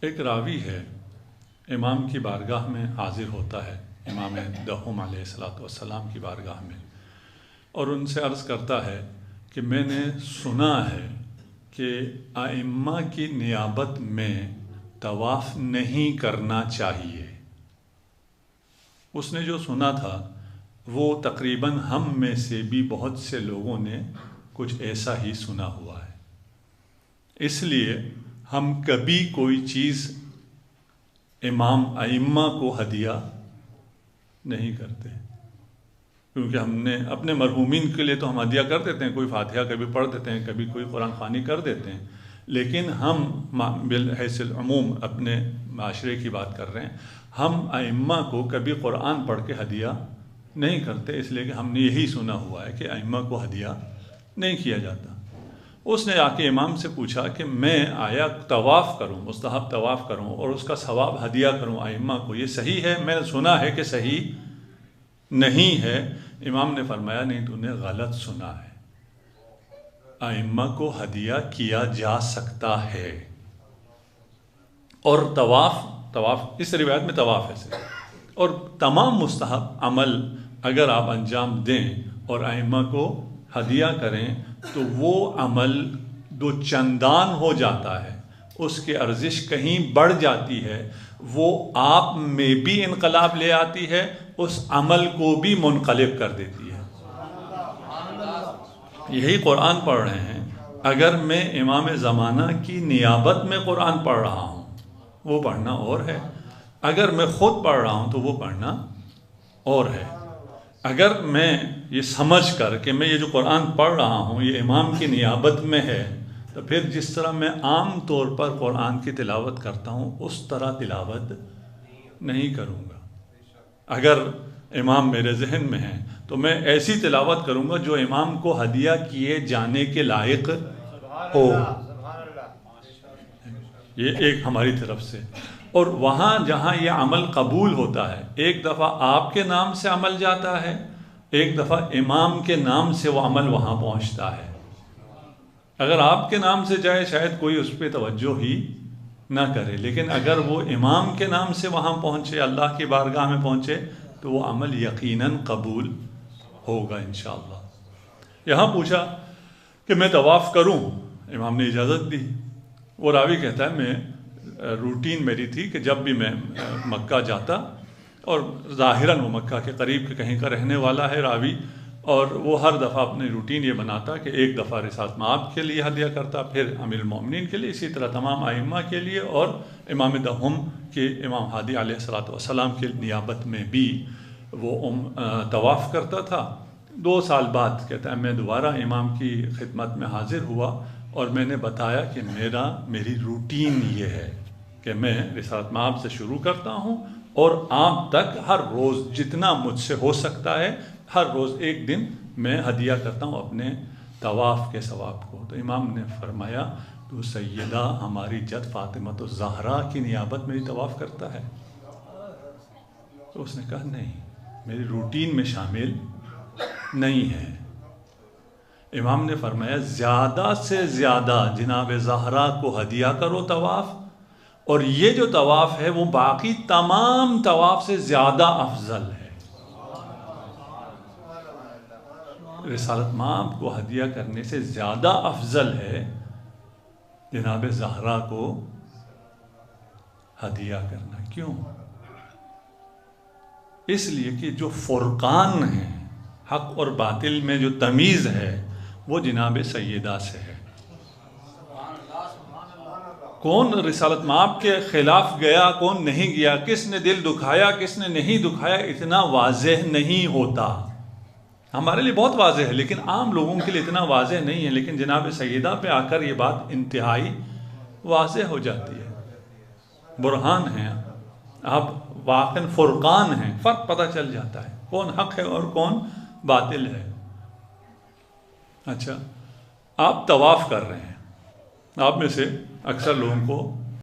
ایک راوی ہے، امام کی بارگاہ میں حاضر ہوتا ہے، امام دہم علیہ السلام کی بارگاہ میں، اور ان سے عرض کرتا ہے کہ میں نے سنا ہے کہ ائمہ کی نیابت میں طواف نہیں کرنا چاہیے۔ اس نے جو سنا تھا وہ تقریباً ہم میں سے بھی بہت سے لوگوں نے کچھ ایسا ہی سنا ہوا ہے۔ اس لیے ہم کبھی کوئی چیز امام ائمہ کو ہدیہ نہیں کرتے، کیونکہ ہم نے اپنے مرحومین کے لیے تو ہم ہدیہ کر دیتے ہیں، کوئی فاتحہ کبھی پڑھ دیتے ہیں، کبھی کوئی قرآن خوانی کر دیتے ہیں، لیکن ہم بالحیث العموم اپنے معاشرے کی بات کر رہے ہیں، ہم ائمہ کو کبھی قرآن پڑھ کے ہدیہ نہیں کرتے، اس لیے کہ ہم نے یہی سنا ہوا ہے کہ ائمہ کو ہدیہ نہیں کیا جاتا۔ اس نے آ کے امام سے پوچھا کہ میں آیا طواف کروں، مستحب طواف کروں اور اس کا ثواب ہدیہ کروں ائمہ کو، یہ صحیح ہے؟ میں نے سنا ہے کہ صحیح نہیں ہے۔ امام نے فرمایا نہیں، تو نے غلط سنا ہے، ائمہ کو ہدیہ کیا جا سکتا ہے۔ اور طواف اس روایت میں طواف ہے صرف، اور تمام مستحب عمل اگر آپ انجام دیں اور ائمہ کو ہدیہ کریں تو وہ عمل دو چندان ہو جاتا ہے، اس کی ارزش کہیں بڑھ جاتی ہے، وہ آپ میں بھی انقلاب لے آتی ہے، اس عمل کو بھی منقلب کر دیتی ہے۔ یہی قرآن پڑھ رہے ہیں، اگر میں امام زمانہ کی نیابت میں قرآن پڑھ رہا ہوں وہ پڑھنا اور ہے، اگر میں خود پڑھ رہا ہوں تو وہ پڑھنا اور ہے۔ اگر میں یہ سمجھ کر کہ میں یہ جو قرآن پڑھ رہا ہوں یہ امام کی نیابت میں ہے، تو پھر جس طرح میں عام طور پر قرآن کی تلاوت کرتا ہوں اس طرح تلاوت نہیں کروں گا۔ اگر امام میرے ذہن میں ہیں تو میں ایسی تلاوت کروں گا جو امام کو ہدیہ کیے جانے کے لائق ہو۔ یہ ایک ہماری طرف سے، اور وہاں جہاں یہ عمل قبول ہوتا ہے، ایک دفعہ آپ کے نام سے عمل جاتا ہے، ایک دفعہ امام کے نام سے وہ عمل وہاں پہنچتا ہے۔ اگر آپ کے نام سے جائے شاید کوئی اس پہ توجہ ہی نہ کرے، لیکن اگر وہ امام کے نام سے وہاں پہنچے، اللہ کی بارگاہ میں پہنچے، تو وہ عمل یقیناً قبول ہوگا انشاءاللہ۔ یہاں پوچھا کہ میں طواف کروں، امام نے اجازت دی۔ وہ راوی کہتا ہے میں روٹین میری تھی کہ جب بھی میں مکہ جاتا، اور ظاہراً وہ مکہ کے قریب کے کہیں کا رہنے والا ہے راوی، اور وہ ہر دفعہ اپنی روٹین یہ بناتا کہ ایک دفعہ رسالت مآب کے لیے ہدیہ کرتا، پھر امیر المومنین کے لیے، اسی طرح تمام ائمہ کے لیے، اور امام دہم کے امام ہادی علیہ السلام کے نیابت میں بھی وہ طواف کرتا تھا۔ 2 سال بعد کہتا ہے میں دوبارہ امام کی خدمت میں حاضر ہوا اور میں نے بتایا کہ میری روٹین یہ ہے کہ میں رسالت مآب سے شروع کرتا ہوں اور عام تک ہر روز جتنا مجھ سے ہو سکتا ہے ہر روز ایک دن میں ہدیہ کرتا ہوں اپنے طواف کے ثواب کو۔ تو امام نے فرمایا تو سیدہ ہماری جد فاطمہ الزہرا کی نیابت میں بھی طواف کرتا ہے؟ تو اس نے کہا نہیں، میری روٹین میں شامل نہیں ہے۔ امام نے فرمایا زیادہ سے زیادہ جناب زہرا کو ہدیہ کرو طواف، اور یہ جو طواف ہے وہ باقی تمام طواف سے زیادہ افضل ہے۔ رسالت مآب کو ہدیہ کرنے سے زیادہ افضل ہے جناب زہرا کو ہدیہ کرنا۔ کیوں؟ اس لیے کہ جو فرقان ہے، حق اور باطل میں جو تمیز ہے وہ جناب سیدہ سے ہے۔ کون رسالت مآب کے خلاف گیا، کون نہیں گیا، کس نے دل دکھایا، کس نے نہیں دکھایا، اتنا واضح نہیں ہوتا۔ ہمارے لیے بہت واضح ہے لیکن عام لوگوں کے لیے اتنا واضح نہیں ہے، لیکن جناب سیدہ پہ آ کر یہ بات انتہائی واضح ہو جاتی ہے۔ برہان ہیں، آپ واقعاً فرقان ہیں، فرق پتہ چل جاتا ہے کون حق ہے اور کون باطل ہے۔ اچھا، آپ طواف کر رہے ہیں، آپ میں سے اکثر لوگوں کو